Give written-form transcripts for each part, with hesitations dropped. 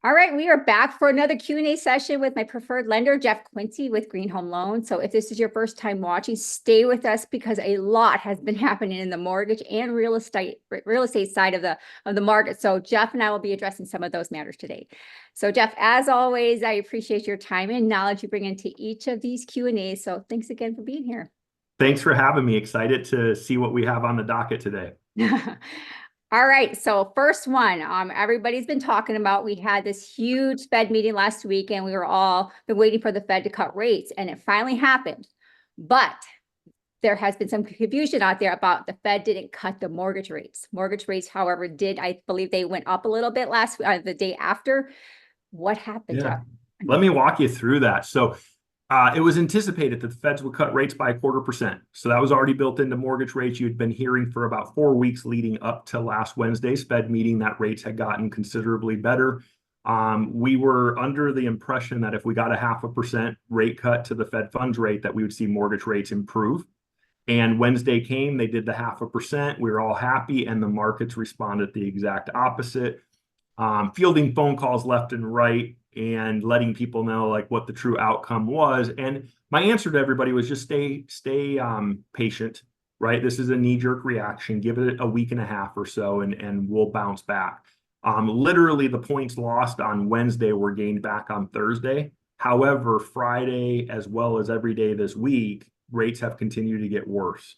All right, we are back for another Q&A session with my preferred lender, Jeff Quincey with Green Home Loan. So if this is your first time watching, stay with us because a lot has been happening in the mortgage and real estate side of the market. So Jeff and I will be addressing some of those matters today. So Jeff, as always, I appreciate your time and knowledge you bring into each of these Q&As. So thanks again for being here. Thanks for having me. Excited to see what we have on the docket today. All right, so first one, everybody's been talking about, we had this huge Fed meeting last week and we were all been waiting for the Fed to cut rates and it finally happened. But there has been some confusion out there about the Fed didn't cut the mortgage rates. Mortgage rates, however, I believe they went up a little bit the day after. What happened, Jeff? Let me walk you through that. So it was anticipated that the Feds would cut rates by 0.25%. So that was already built into mortgage rates. You'd been hearing for about 4 weeks leading up to last Wednesday's Fed meeting that rates had gotten considerably better. We were under the impression that if we got a 0.5% rate cut to the Fed funds rate, that we would see mortgage rates improve. And Wednesday came, they did the 0.5%. We were all happy, and the markets responded the exact opposite. Fielding phone calls left and right and letting people know like what the true outcome was. And my answer to everybody was just stay patient, right? This is a knee-jerk reaction. Give it a week and a half or so and we'll bounce back. Literally the points lost on Wednesday were gained back on Thursday. However, Friday, as well as every day this week, rates have continued to get worse.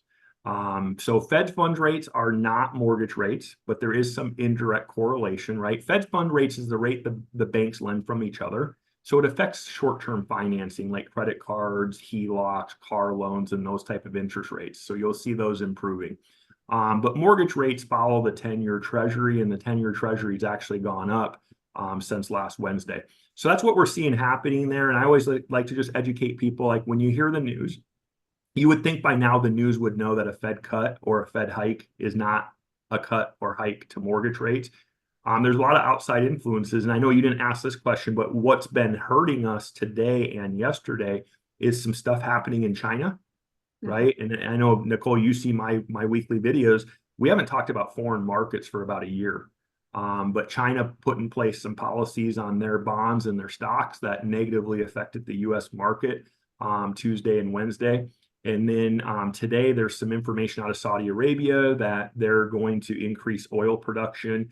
So Fed fund rates are not mortgage rates, but there is some indirect correlation, right? Fed fund rates is the rate the banks lend from each other. So it affects short-term financing like credit cards, HELOCs, car loans, and those type of interest rates. So you'll see those improving. But mortgage rates follow the 10-year Treasury, and the 10-year Treasury has actually gone up since last Wednesday. So that's what we're seeing happening there. And I always like to just educate people, like when you hear the news, you would think by now the news would know that a Fed cut or a Fed hike is not a cut or hike to mortgage rates. There's a lot of outside influences, and I know you didn't ask this question, but what's been hurting us today and yesterday is some stuff happening in China, right? And I know, Nicole, you see my weekly videos. We haven't talked about foreign markets for about a year, but China put in place some policies on their bonds and their stocks that negatively affected the U.S. market Tuesday and Wednesday. And then today, there's some information out of Saudi Arabia that they're going to increase oil production,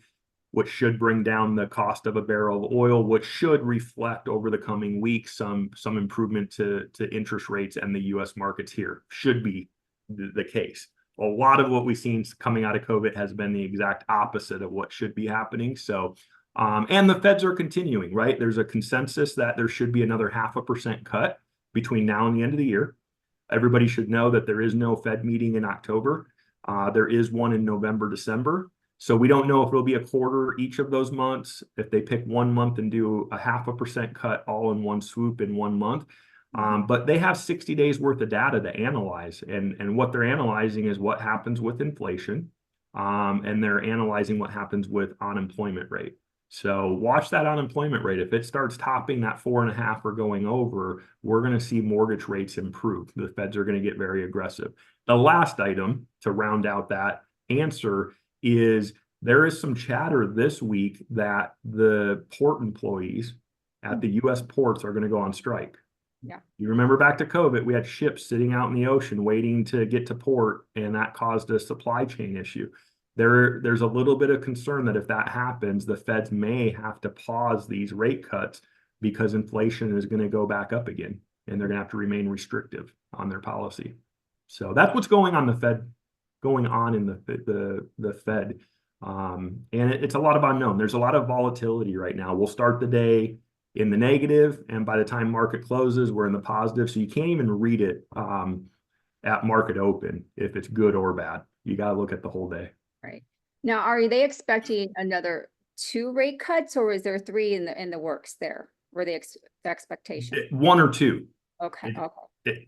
which should bring down the cost of a barrel of oil, which should reflect over the coming weeks some improvement to interest rates and the U.S. markets here. Should be the case. A lot of what we've seen coming out of COVID has been the exact opposite of what should be happening. So, and the Feds are continuing, right? There's a consensus that there should be another 0.5% cut between now and the end of the year. Everybody should know that there is no Fed meeting in October. There is one in November, December. So we don't know if it'll be a quarter each of those months, if they pick 1 month and do a 0.5% cut all in one swoop in 1 month. But they have 60 days worth of data to analyze. And what they're analyzing is what happens with inflation. And they're analyzing what happens with unemployment rate. So watch that unemployment rate. If it starts topping that 4.5 or going over, we're going to see mortgage rates improve. The Feds are going to get very aggressive. The last item to round out that answer is there is some chatter this week that the port employees at the U.S. ports are going to go on strike. Yeah. You remember back to COVID, we had ships sitting out in the ocean waiting to get to port, and that caused a supply chain issue. There's a little bit of concern that if that happens, the Feds may have to pause these rate cuts because inflation is going to go back up again, and they're going to have to remain restrictive on their policy. So that's what's going on in the Fed. And it's a lot of unknown. There's a lot of volatility right now. We'll start the day in the negative, and by the time market closes, we're in the positive. So you can't even read it at market open if it's good or bad. You got to look at the whole day. Right. Now, are they expecting another 2 rate cuts, or is there 3 in the works there? Were they the expectation? 1 or 2. Okay.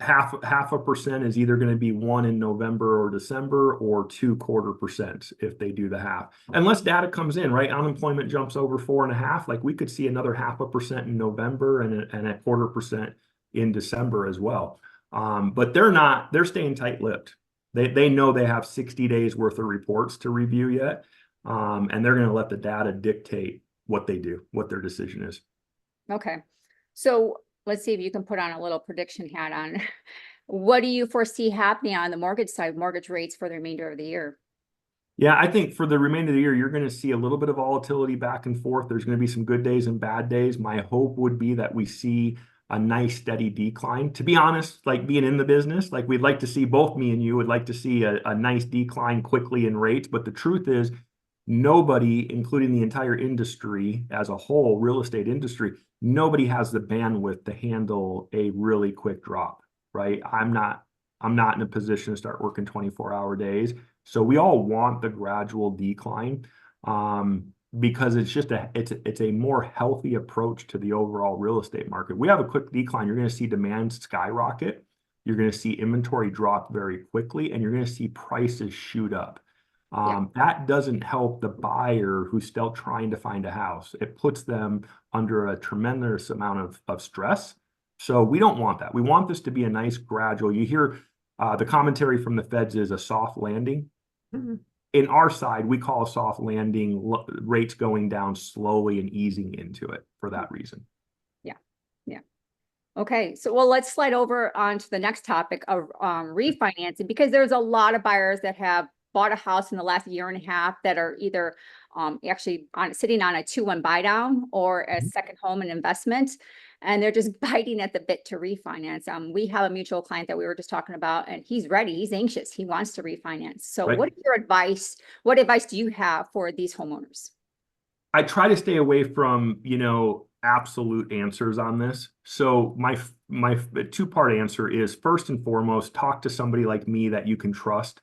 Half a percent is either going to be 1 in November or December, or 2/4% if they do the half. Unless data comes in, right? Unemployment jumps over 4.5. Like we could see another 0.5% in November and a 0.25% in December as well. But they're staying tight-lipped. They know they have 60 days worth of reports to review yet, and they're going to let the data dictate what they do, what their decision is. Okay. So let's see if you can put on a little prediction hat on. What do you foresee happening on the mortgage side, mortgage rates for the remainder of the year? Yeah, I think for the remainder of the year, you're going to see a little bit of volatility back and forth. There's going to be some good days and bad days. My hope would be that we see a nice steady decline. To be honest, like being in the business, like we'd like to see, both me and you would like to see a nice decline quickly in rates. But the truth is, nobody, including the entire industry as a whole, real estate industry, nobody has the bandwidth to handle a really quick drop, right? I'm not in a position to start working 24-hour days. So we all want the gradual decline, because it's just it's a more healthy approach to the overall real estate market. We have a quick decline. You're going to see demand skyrocket. You're going to see inventory drop very quickly, and you're going to see prices shoot up. That doesn't help the buyer who's still trying to find a house. It puts them under a tremendous amount of stress. So we don't want that. We want this to be a nice gradual. You hear the commentary from the feds is a soft landing. Mhm. In our side, we call a soft landing rates going down slowly and easing into it for that reason. Yeah. Yeah. Okay. So, well, let's slide over on to the next topic of refinancing, because there's a lot of buyers that have bought a house in the last year and a half that are either actually sitting on a 2-1 buy down or a second home and investment, and they're just biting at the bit to refinance. We have a mutual client that we were just talking about, and he's ready, he's anxious, he wants to refinance. So Right. what is your advice? What advice do you have for these homeowners? I try to stay away from, absolute answers on this. So my two-part answer is, first and foremost, talk to somebody like me that you can trust.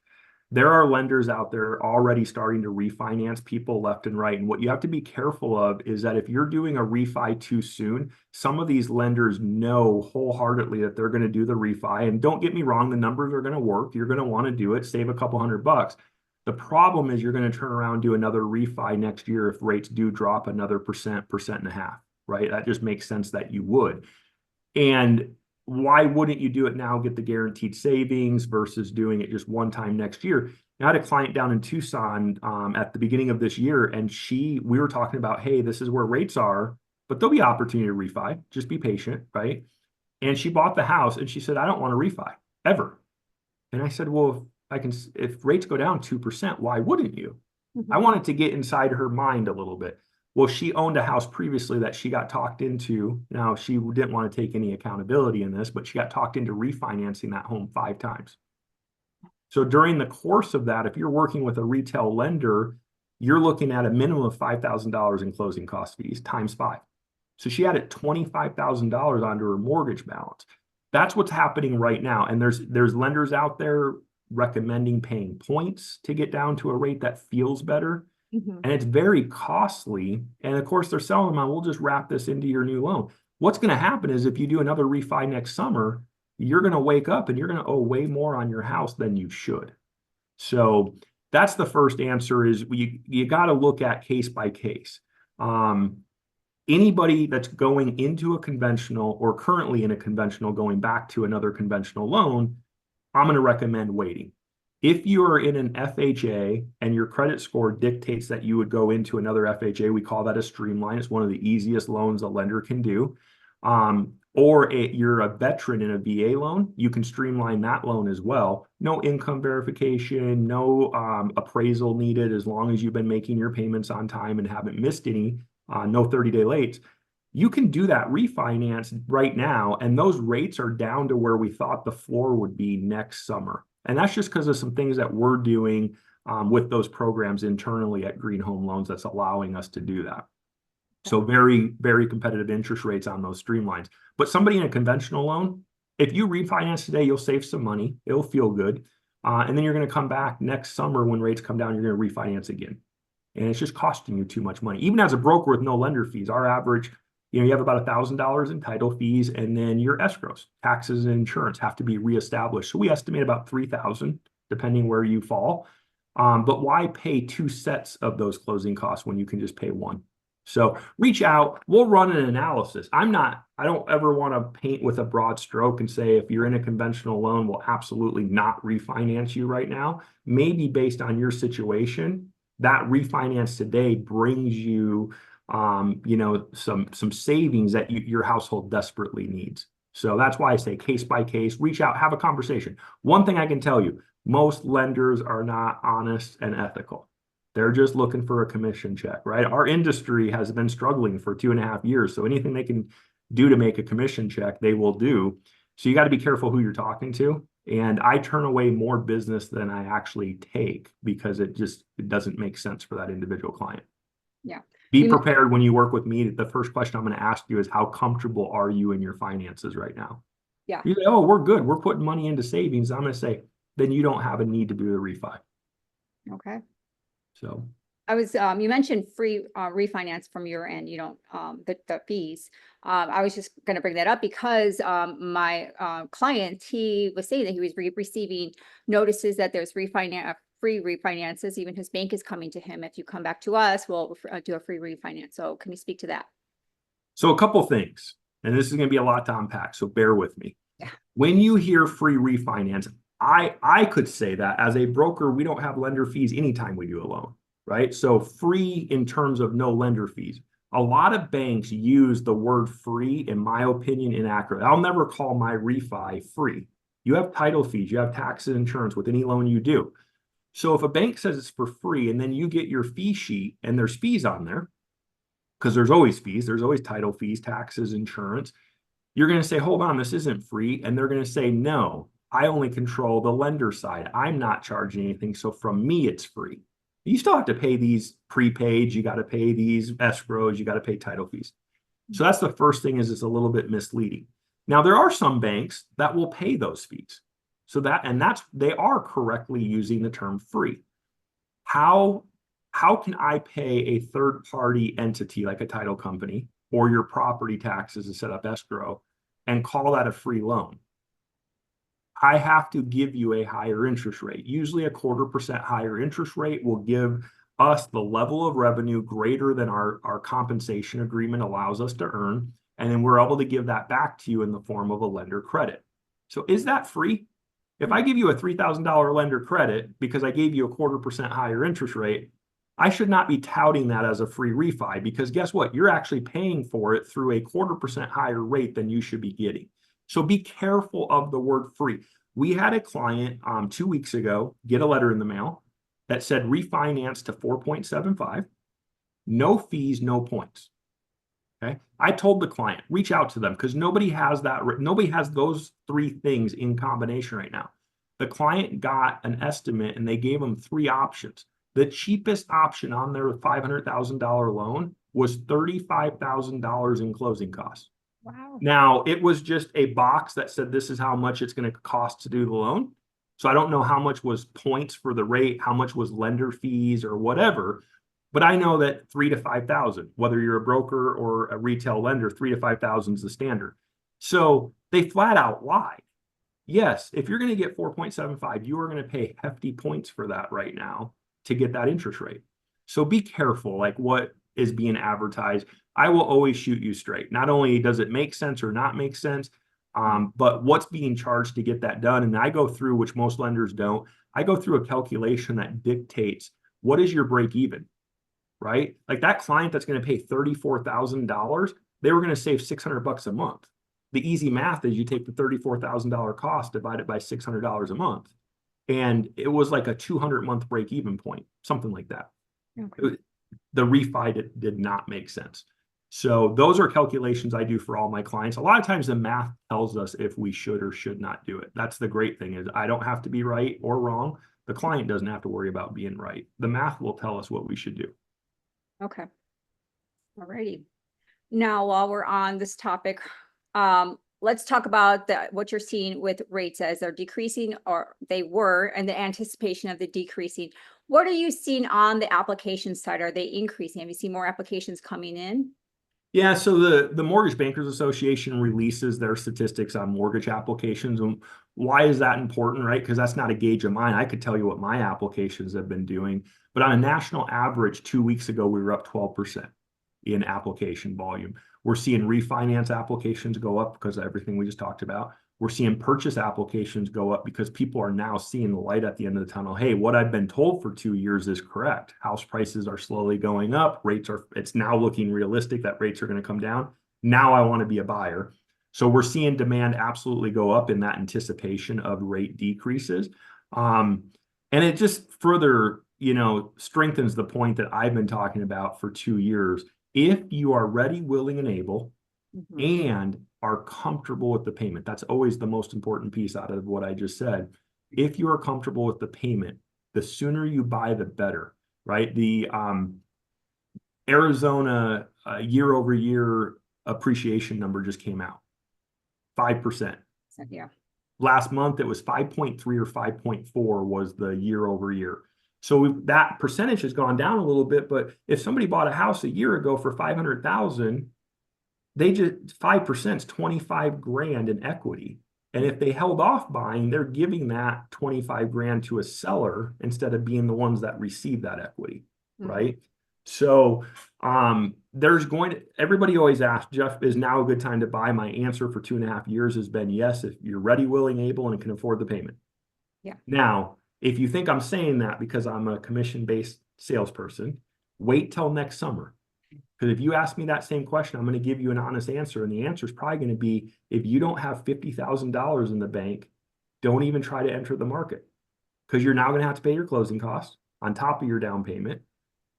There are lenders out there already starting to refinance people left and right. And what you have to be careful of is that if you're doing a refi too soon, some of these lenders know wholeheartedly that they're going to do the refi. And don't get me wrong, the numbers are going to work. You're going to want to do it, save a couple $100. The problem is you're going to turn around and do another refi next year if rates do drop another percent and a half, right? That just makes sense that you would. And why wouldn't you do it now, get the guaranteed savings versus doing it just one time next year? I had a client down in Tucson at the beginning of this year, and we were talking about, hey, this is where rates are, but there'll be opportunity to refi. Just be patient, right? And she bought the house, and she said, I don't want to refi ever. And I said, well, if rates go down 2%, why wouldn't you? I wanted to get inside her mind a little bit. Well, she owned a house previously that she got talked into. Now, she didn't want to take any accountability in this, but she got talked into refinancing that home 5 times. So during the course of that, if you're working with a retail lender, you're looking at a minimum of $5,000 in closing cost fees times 5. So she added $25,000 onto her mortgage balance. That's what's happening right now. And there's lenders out there recommending paying points to get down to a rate that feels better. And it's very costly. And of course, they're selling them on, we'll just wrap this into your new loan. What's going to happen is if you do another refi next summer, you're going to wake up and you're going to owe way more on your house than you should. So that's the first answer, is you got to look at case by case. Anybody that's going into a conventional or currently in a conventional going back to another conventional loan, I'm going to recommend waiting. If you are in an FHA and your credit score dictates that you would go into another FHA, we call that a streamline. It's one of the easiest loans a lender can do. Or you're a veteran in a VA loan, you can streamline that loan as well. No income verification, no appraisal needed, as long as you've been making your payments on time and haven't missed any, no 30-day lates. You can do that refinance right now, and those rates are down to where we thought the floor would be next summer. And that's just because of some things that we're doing with those programs internally at Green Home Loans that's allowing us to do that. So very, very competitive interest rates on those streamlines. But somebody in a conventional loan, if you refinance today, you'll save some money. It'll feel good. And then you're going to come back next summer when rates come down, you're going to refinance again. And it's just costing you too much money. Even as a broker with no lender fees, our average, you have about $1,000 in title fees, and then your escrows, taxes, and insurance have to be reestablished. So we estimate about $3,000, depending where you fall. But why pay 2 sets of those closing costs when you can just pay one? So reach out. We'll run an analysis. I don't ever want to paint with a broad stroke and say, if you're in a conventional loan, we'll absolutely not refinance you right now. Maybe based on your situation, that refinance today brings you you know, some savings that your household desperately needs. So that's why I say case by case, reach out, have a conversation. One thing I can tell you, most lenders are not honest and ethical. They're just looking for a commission check, right? Our industry has been struggling for 2.5 years. So anything they can do to make a commission check, they will do. So you got to be careful who you're talking to. And I turn away more business than I actually take because it doesn't make sense for that individual client. Yeah. Be prepared when you work with me. The first question I'm going to ask you is, how comfortable are you in your finances right now? Yeah. You say, oh, we're good. We're putting money into savings. I'm going to say, then you don't have a need to do the refi. Okay. So I was, you mentioned free refinance from your end, you don't, the fees. I was just going to bring that up because my client, he was saying that he was receiving notices that there's free refinances. Even his bank is coming to him. If you come back to us, we'll do a free refinance. So can you speak to that? So a couple things, and this is going to be a lot to unpack, so bear with me. Yeah. When you hear free refinance, I could say that as a broker, we don't have lender fees anytime we do a loan, right? So free in terms of no lender fees. A lot of banks use the word free, in my opinion, inaccurate. I'll never call my refi free. You have title fees, you have taxes, insurance with any loan you do. So if a bank says it's for free and then you get your fee sheet and there's fees on there, because there's always fees, there's always title fees, taxes, insurance, you're going to say, hold on, this isn't free. And they're going to say, no, I only control the lender side. I'm not charging anything. So from me, it's free. You still have to pay these prepaid. You got to pay these escrows. You got to pay title fees. So that's the first thing, is it's a little bit misleading. Now, there are some banks that will pay those fees. So they are correctly using the term free. How can I pay a third party entity like a title company or your property taxes to set up escrow and call that a free loan? I have to give you a higher interest rate. Usually 0.25% higher interest rate will give us the level of revenue greater than our compensation agreement allows us to earn. And then we're able to give that back to you in the form of a lender credit. So is that free? If I give you a $3,000 lender credit because I gave you a 0.25% higher interest rate, I should not be touting that as a free refi, because guess what? You're actually paying for it through a 0.25% higher rate than you should be getting. So be careful of the word free. We had a client 2 weeks ago get a letter in the mail that said refinance to 4.75, no fees, no points. Okay. I told the client, reach out to them, because nobody has that. Nobody has those three things in combination right now. The client got an estimate and they gave them 3 options. The cheapest option on their $500,000 loan was $35,000 in closing costs. Wow. Now, it was just a box that said this is how much it's going to cost to do the loan. So I don't know how much was points for the rate, how much was lender fees or whatever. But I know that 3,000 to 5,000, whether you're a broker or a retail lender, 3,000 to 5,000 is the standard. So they flat out lied. Yes, if you're going to get 4.75, you are going to pay hefty points for that right now to get that interest rate. So be careful, like what is being advertised. I will always shoot you straight. Not only does it make sense or not make sense, but what's being charged to get that done. And I go through, which most lenders don't, I go through a calculation that dictates what is your break even, right? Like that client that's going to pay $34,000, they were going to save $600 a month. The easy math is you take the $34,000 cost, divide it by $600 a month. And it was like a 200-month break even point, something like that. Okay. The refi did not make sense. So those are calculations I do for all my clients. A lot of times the math tells us if we should or should not do it. That's the great thing, is I don't have to be right or wrong. The client doesn't have to worry about being right. The math will tell us what we should do. Okay. All righty. Now, while we're on this topic, let's talk about what you're seeing with rates as they're decreasing, or they were, and the anticipation of the decreasing. What are you seeing on the application side? Are they increasing? Have you seen more applications coming in? Yeah, so the Mortgage Bankers Association releases their statistics on mortgage applications. And why is that important, right? Because that's not a gauge of mine. I could tell you what my applications have been doing. But on a national average, 2 weeks ago, we were up 12% in application volume. We're seeing refinance applications go up because of everything we just talked about. We're seeing purchase applications go up because people are now seeing the light at the end of the tunnel. Hey, what I've been told for 2 years is correct. House prices are slowly going up. It's now looking realistic that rates are going to come down. Now I want to be a buyer. So we're seeing demand absolutely go up in that anticipation of rate decreases. And it just further, strengthens the point that I've been talking about for 2 years. If you are ready, willing, and able, and are comfortable with the payment, that's always the most important piece out of what I just said. If you are comfortable with the payment, the sooner you buy, the better, right? The Arizona year over year appreciation number just came out, 5%. Yeah. Last month, it was 5.3 or 5.4 was the year over year. So that percentage has gone down a little bit, but if somebody bought a house a year ago for 500,000, they just 5% is 25 grand in equity. And if they held off buying, they're giving that 25 grand to a seller instead of being the ones that receive that equity, right? So everybody always asks, Jeff, is now a good time to buy? My answer for 2.5 years has been yes, if you're ready, willing, able, and can afford the payment. Yeah. Now, if you think I'm saying that because I'm a commission-based salesperson, wait till next summer. Because if you ask me that same question, I'm going to give you an honest answer. And the answer is probably going to be, if you don't have $50,000 in the bank, don't even try to enter the market. Because you're now going to have to pay your closing costs on top of your down payment.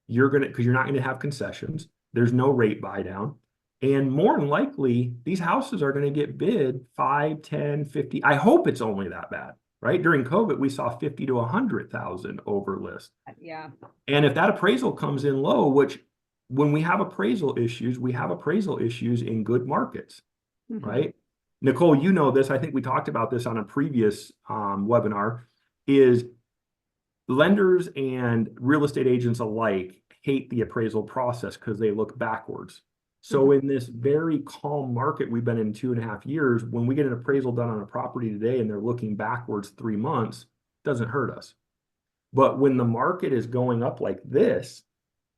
Because you're not going to have concessions. There's no rate buy down. And more than likely, these houses are going to get bid 5, 10, 50. I hope it's only that bad, right? During COVID, we saw 50 to 100,000 over list. Yeah. And if that appraisal comes in low, which when we have appraisal issues, we have appraisal issues in good markets, right? Nicole, you know this. I think we talked about this on a previous webinar, is lenders and real estate agents alike hate the appraisal process because they look backwards. So in this very calm market we've been in 2.5 years, when we get an appraisal done on a property today and they're looking backwards 3 months, it doesn't hurt us. But when the market is going up like this,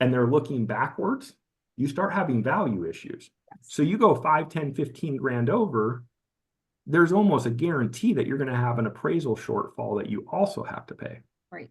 and they're looking backwards, you start having value issues. So you go 5, 10, 15 grand over, there's almost a guarantee that you're going to have an appraisal shortfall that you also have to pay. Right.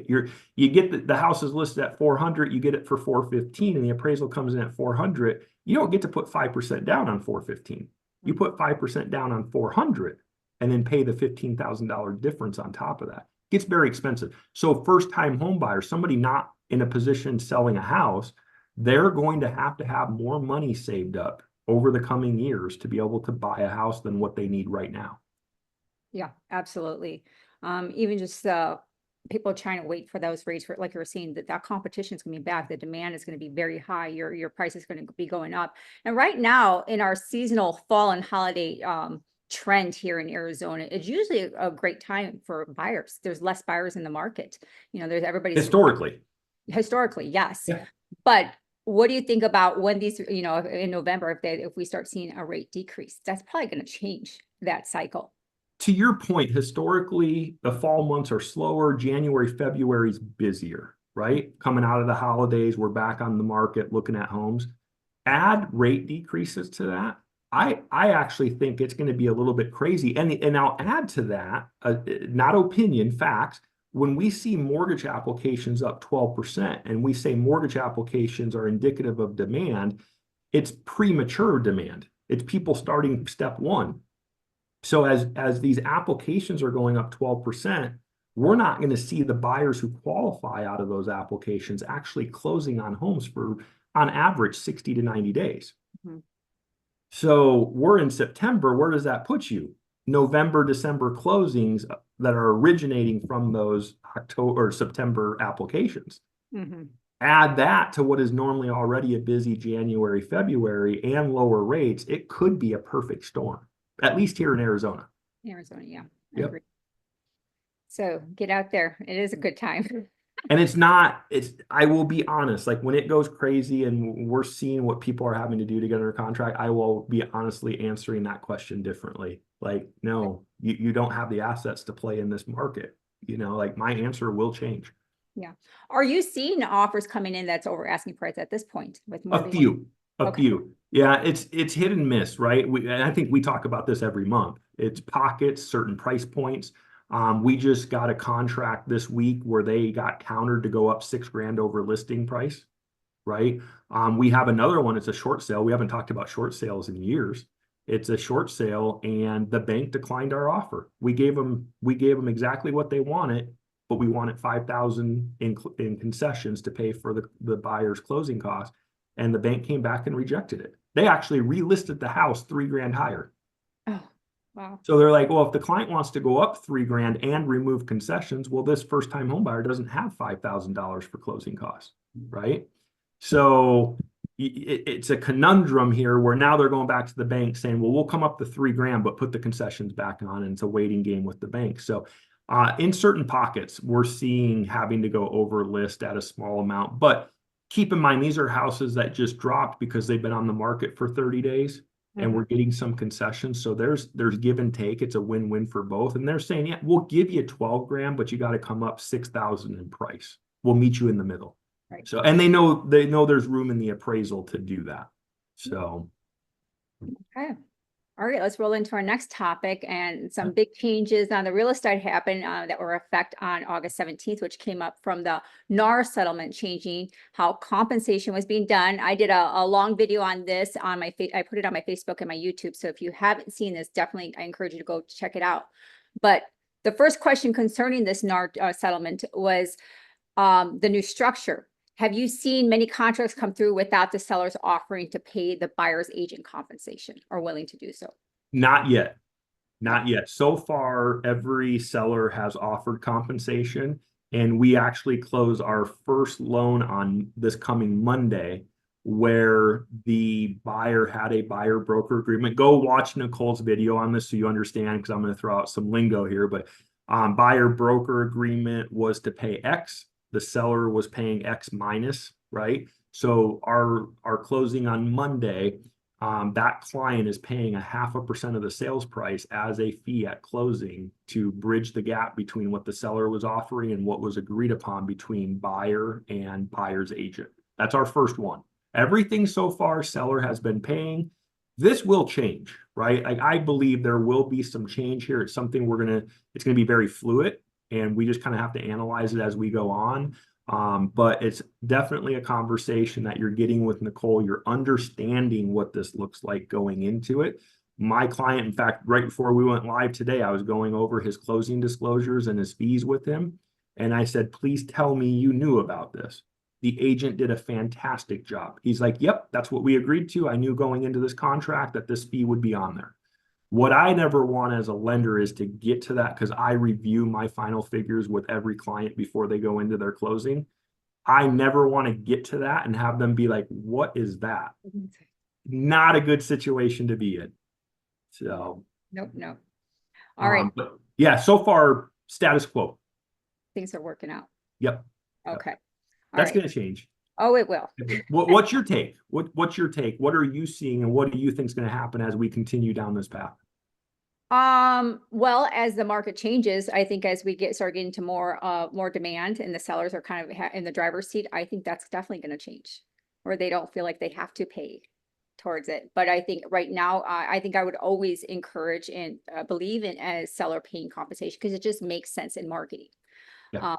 You get the house is listed at 400, you get it for 415, and the appraisal comes in at 400. You don't get to put 5% down on 415. You put 5% down on 400 and then pay the $15,000 difference on top of that. It gets very expensive. So first-time home buyers, somebody not in a position selling a house, they're going to have more money saved up over the coming years to be able to buy a house than what they need right now. Yeah, absolutely. Even just people trying to wait for those rates, for, like you were saying, that competition is going to be back. The demand is going to be very high. Your price is going to be going up. And right now in our seasonal fall and holiday trend here in Arizona, it's usually a great time for buyers. There's less buyers in the market. There's everybody's historically, yes. Yeah. But what do you think about when these, in November, if we start seeing a rate decrease, that's probably going to change that cycle. To your point, historically, the fall months are slower. January, February is busier, right? Coming out of the holidays, we're back on the market looking at homes. Add rate decreases to that. I actually think it's going to be a little bit crazy. And I'll add to that, not opinion, facts. When we see mortgage applications up 12% and we say mortgage applications are indicative of demand, it's premature demand. It's people starting step one. So as these applications are going up 12%, we're not going to see the buyers who qualify out of those applications actually closing on homes for, on average, 60 to 90 days. So we're in September. Where does that put you? November, December closings that are originating from those October or September applications. Add that to what is normally already a busy January, February, and lower rates. It could be a perfect storm, at least here in Arizona. Yeah, I agree. So get out there. It is a good time. And I will be honest, like when it goes crazy and we're seeing what people are having to do to get under contract, I will be honestly answering that question differently. Like, no, you don't have the assets to play in this market. Like my answer will change. Yeah. Are you seeing offers coming in that's over asking price at this point with more? A few. Yeah, it's hit and miss, right? And I think we talk about this every month. It's pockets, certain price points. We just got a contract this week where they got countered to go up $6,000 over listing price, right? We have another one. It's a short sale. We haven't talked about short sales in years. It's a short sale, and the bank declined our offer. We gave them exactly what they wanted, but we wanted $5,000 in concessions to pay for the buyer's closing costs, and the bank came back and rejected it. They actually relisted the house $3,000 higher. Oh, wow. So they're like, well, if the client wants to go up $3,000 and remove concessions, well, this first-time home buyer doesn't have $5,000 for closing costs, right? So it's a conundrum here where now they're going back to the bank saying, well, we'll come up to $3,000, but put the concessions back on, and it's a waiting game with the bank. So in certain pockets, we're seeing having to go over list at a small amount, but keep in mind, these are houses that just dropped because they've been on the market for 30 days. And we're getting some concessions. So there's give and take. It's a win-win for both. And they're saying, yeah, we'll give you $12,000, but you got to come up $6,000 in price. We'll meet you in the middle. Right. So, and they know there's room in the appraisal to do that. So. Okay. All right, let's roll into our next topic, and some big changes on the real estate happened that were effect on August 17th, which came up from the NAR settlement changing how compensation was being done. I did a long video on this on my I put it on my Facebook and my YouTube. So if you haven't seen this, definitely I encourage you to go check it out. But the first question concerning this NAR settlement was the new structure. Have you seen many contracts come through without the sellers offering to pay the buyer's agent compensation or willing to do so? Not yet. Not yet. So far, every seller has offered compensation, and we actually close our first loan on this coming Monday, where the buyer had a buyer broker agreement. Go watch Nicole's video on this so you understand, because I'm going to throw out some lingo here, but buyer broker agreement was to pay X. The seller was paying X minus, right? So our closing on Monday, that client is paying 0.5% of the sales price as a fee at closing to bridge the gap between what the seller was offering and what was agreed upon between buyer and buyer's agent. That's our first one. Everything so far, seller has been paying. This will change, right? I believe there will be some change here. It's something it's gonna be very fluid, and we just kind of have to analyze it as we go on. But it's definitely a conversation that you're getting with Nicole. You're understanding what this looks like going into it. My client, in fact, right before we went live today, I was going over his closing disclosures and his fees with him. And I said, please tell me you knew about this. The agent did a fantastic job. He's like, yep, that's what we agreed to. I knew going into this contract that this fee would be on there. What I never want as a lender is to get to that, because I review my final figures with every client before they go into their closing. I never want to get to that and have them be like, what is that? Not a good situation to be in. So. Nope. All right. But yeah, so far, status quo. Things are working out. Yep. Okay. Yep. That's going to change. Oh, it will. What's your take? What's your take? What are you seeing, and what do you think is going to happen as we continue down this path? Well, as the market changes, I think as we start getting to more demand and the sellers are kind of in the driver's seat, I think that's definitely going to change, or they don't feel like they have to pay towards it. But I think right now, I think I would always encourage and believe in a seller paying compensation, because it just makes sense in marketing. Yeah.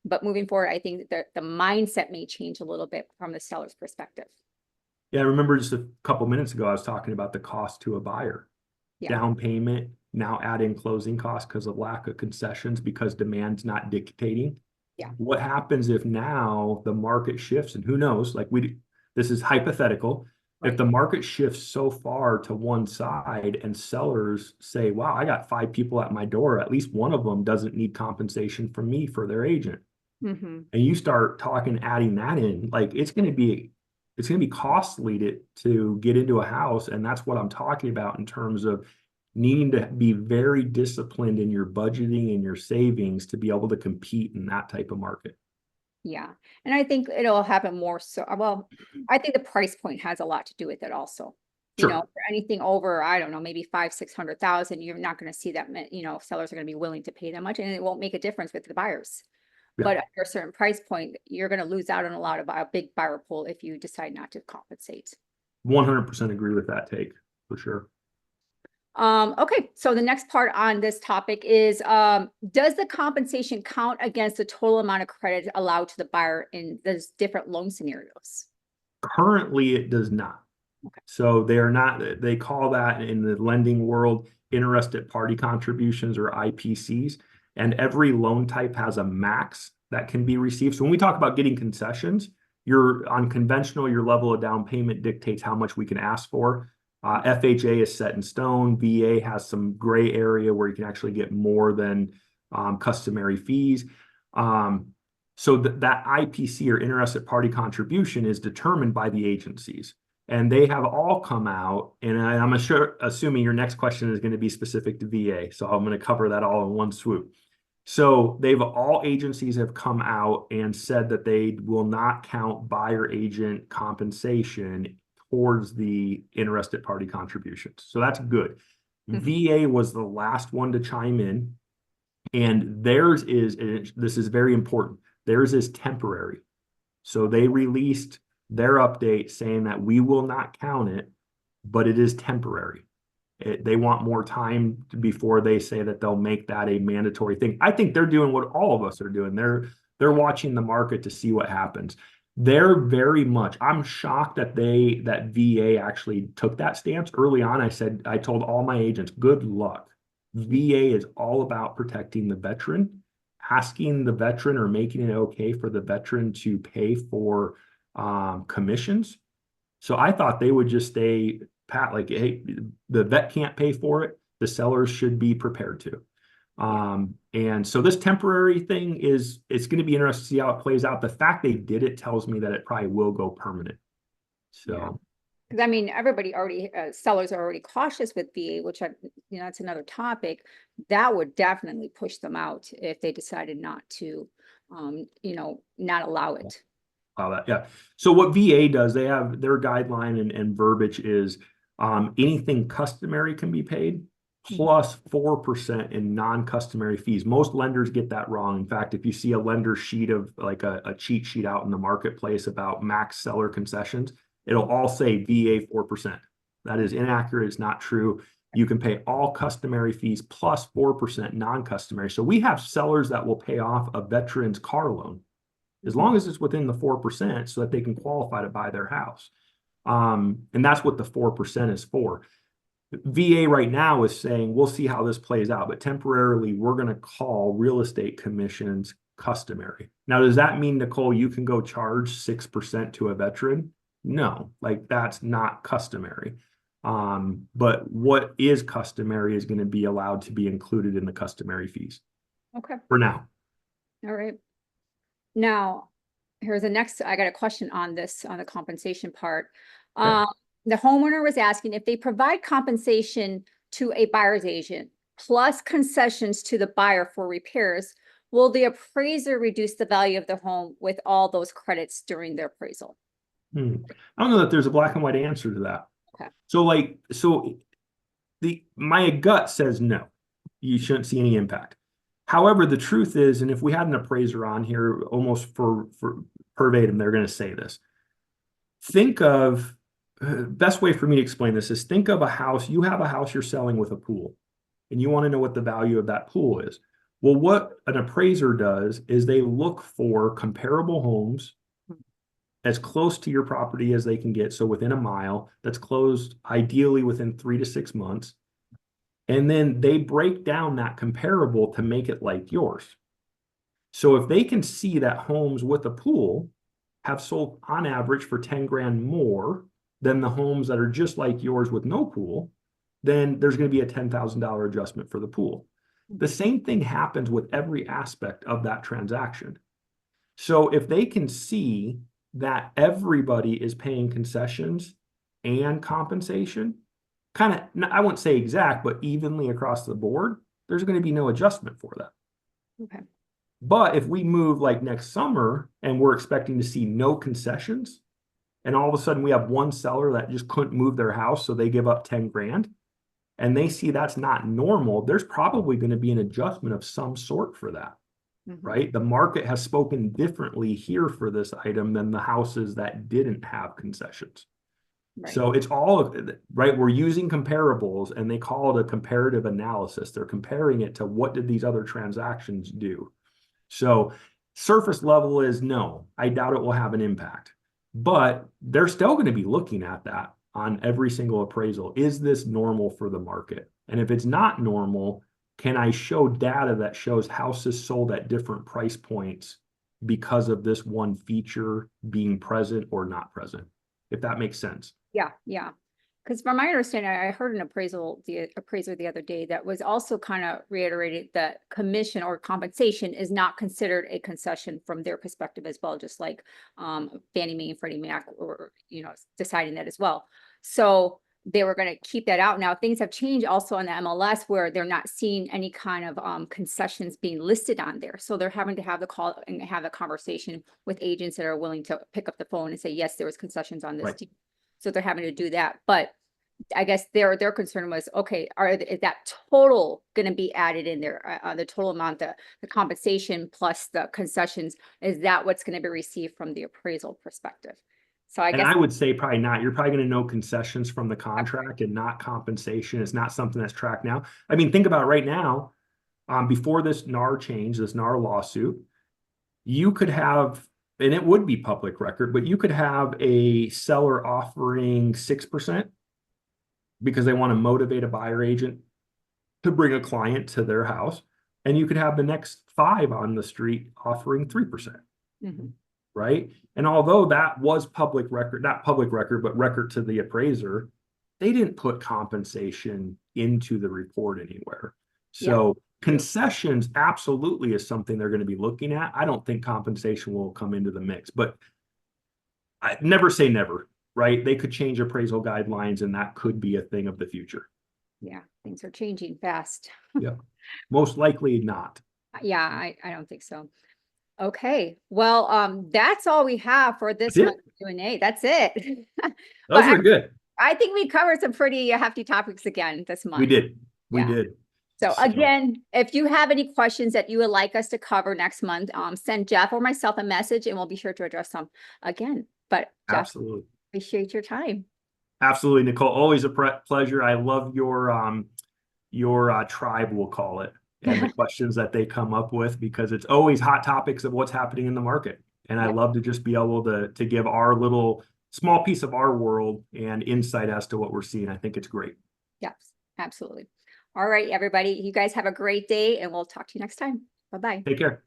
But moving forward, I think that the mindset may change a little bit from the seller's perspective. Yeah, I remember just a couple minutes ago, I was talking about the cost to a buyer. Yeah. Down payment, now add in closing costs because of lack of concessions, because demand's not dictating. Yeah. What happens if now the market shifts, and who knows, like this is hypothetical. Right. If the market shifts so far to one side and sellers say, wow, I got 5 people at my door, at least one of them doesn't need compensation from me for their agent. Mm-hmm. And you start adding that in, like it's going to be costly to get into a house. And that's what I'm talking about in terms of needing to be very disciplined in your budgeting and your savings to be able to compete in that type of market. Yeah. And I think it'll happen more so. Well, I think the price point has a lot to do with it also. Sure. You know, for anything over, I don't know, maybe 500,000-600,000, you're not going to see that, sellers are going to be willing to pay that much, and it won't make a difference with the buyers. Yeah. But at a certain price point, you're going to lose out on a big buyer pool if you decide not to compensate. 100% agree with that take, for sure. Okay, so the next part on this topic is, does the compensation count against the total amount of credit allowed to the buyer in those different loan scenarios? Currently, it does not. Okay. So they're not, they call that in the lending world, interested party contributions or IPCs. And every loan type has a max that can be received. So when we talk about getting concessions, you're on conventional, your level of down payment dictates how much we can ask for. FHA is set in stone. VA has some gray area where you can actually get more than customary fees. So that IPC or interested party contribution is determined by the agencies. And they have all come out, and I'm assuming your next question is going to be specific to VA. So I'm going to cover that all in one swoop. So all agencies have come out and said that they will not count buyer agent compensation towards the interested party contributions. So that's good. VA was the last one to chime in, and theirs is, this is very important, theirs is temporary. So they released their update saying that we will not count it, but it is temporary. They want more time before they say that they'll make that a mandatory thing. I think they're doing what all of us are doing. They're watching the market to see what happens. They're very much, I'm shocked that that VA actually took that stance. Early on, I told all my agents, good luck. VA is all about protecting the veteran, asking the veteran or making it okay for the veteran to pay for commissions. So I thought they would just stay pat, like, hey, the vet can't pay for it. The sellers should be prepared to. And so this temporary thing it's going to be interesting to see how it plays out. The fact they did it tells me that it probably will go permanent. So, because I mean, everybody already, sellers are already cautious with VA, which that's another topic. That would definitely push them out if they decided not to, not allow it. yeah. So what VA does, they have their guideline and verbiage is anything customary can be paid plus 4% in non-customary fees. Most lenders get that wrong. In fact, if you see a lender sheet of like a cheat sheet out in the marketplace about max seller concessions, it'll all say VA 4%. That is inaccurate. It's not true. You can pay all customary fees plus 4% non-customary. So we have sellers that will pay off a veteran's car loan as long as it's within the 4% so that they can qualify to buy their house. And that's what the 4% is for. VA right now is saying, we'll see how this plays out, but temporarily we're going to call real estate commissions customary. Now, does that mean, Nicole, you can go charge 6% to a veteran? No, like that's not customary. But what is customary is going to be allowed to be included in the customary fees. Okay. For now. All right. Now, here's the next, I got a question on this, on the compensation part. Okay. The homeowner was asking if they provide compensation to a buyer's agent plus concessions to the buyer for repairs, will the appraiser reduce the value of the home with all those credits during their appraisal? I don't know that there's a black and white answer to that. Okay. So my gut says no, you shouldn't see any impact. However, the truth is, and if we had an appraiser on here almost for verbatim, they're going to say this. Think of, best way for me to explain this is think of a house. You have a house you're selling with a pool, and you want to know what the value of that pool is. Well, what an appraiser does is they look for comparable homes as close to your property as they can get. So within a mile, that's closed ideally within 3 to 6 months. And then they break down that comparable to make it like yours. So if they can see that homes with a pool have sold on average for 10 grand more than the homes that are just like yours with no pool, then there's going to be a $10,000 adjustment for the pool. The same thing happens with every aspect of that transaction. So if they can see that everybody is paying concessions and compensation, kind of, I wouldn't say exact, but evenly across the board, there's going to be no adjustment for that. Okay. But if we move like next summer and we're expecting to see no concessions, and all of a sudden we have one seller that just couldn't move their house, so they give up 10 grand, and they see that's not normal, there's probably going to be an adjustment of some sort for that, right? The market has spoken differently here for this item than the houses that didn't have concessions. Right. So it's all right. We're using comparables and they call it a comparative analysis. They're comparing it to what did these other transactions do. So surface level is no, I doubt it will have an impact, but they're still going to be looking at that on every single appraisal. Is this normal for the market? And if it's not normal, can I show data that shows houses sold at different price points because of this one feature being present or not present? If that makes sense. Yeah, yeah. Because from my understanding, I heard an appraiser the other day that was also kind of reiterated that commission or compensation is not considered a concession from their perspective as well, just like Fannie Mae and Freddie Mac or, deciding that as well. So they were going to keep that out. Now things have changed also on the MLS where they're not seeing any kind of concessions being listed on there. So they're having to have the call and have a conversation with agents that are willing to pick up the phone and say, yes, there was concessions on this Right. deal. So they're having to do that. But I guess their concern was, okay, is that total going to be added in there? The total amount, the compensation plus the concessions, is that what's going to be received from the appraisal perspective? So I And guess, I would say probably not. You're probably going to know concessions from the contract and not compensation. It's not something that's tracked now. I mean, think about right now, before this NAR change, this NAR lawsuit, you could have, and it would be public record, but you could have a seller offering 6% because they want to motivate a buyer agent to bring a client to their house. And you could have the next 5 on the street offering 3%. Mhm. Right? And although that was public record, not public record, but record to the appraiser, they didn't put compensation into the report anywhere. Yeah, So concessions absolutely is something they're going to be looking at. I don't think compensation will come into the mix, but I never say never, right? They could change appraisal guidelines and that could be a thing of the future. yeah, things are changing fast. Yeah. Most likely not. Yeah, I don't think so. Okay, well, that's all we have for this That's it. month's Q&A. That's it. But Those are good. I think we covered some pretty hefty topics again this We month. did. We Yeah. did. So So again, if you have any questions that you would like us to cover next month, send Jeff or myself a message and we'll be sure to address them again. But Jeff, absolutely. appreciate your time. Absolutely, Nicole. Always a pleasure. I love your tribe, we'll call it, and the questions that they come up with because it's always hot topics of what's happening in the market. And I Yep. love to just be able to give our little small piece of our world and insight as to what we're seeing. I think it's great. Yes, absolutely. All right, everybody. You guys have a great day and we'll talk to you next time. Bye-bye. Take care.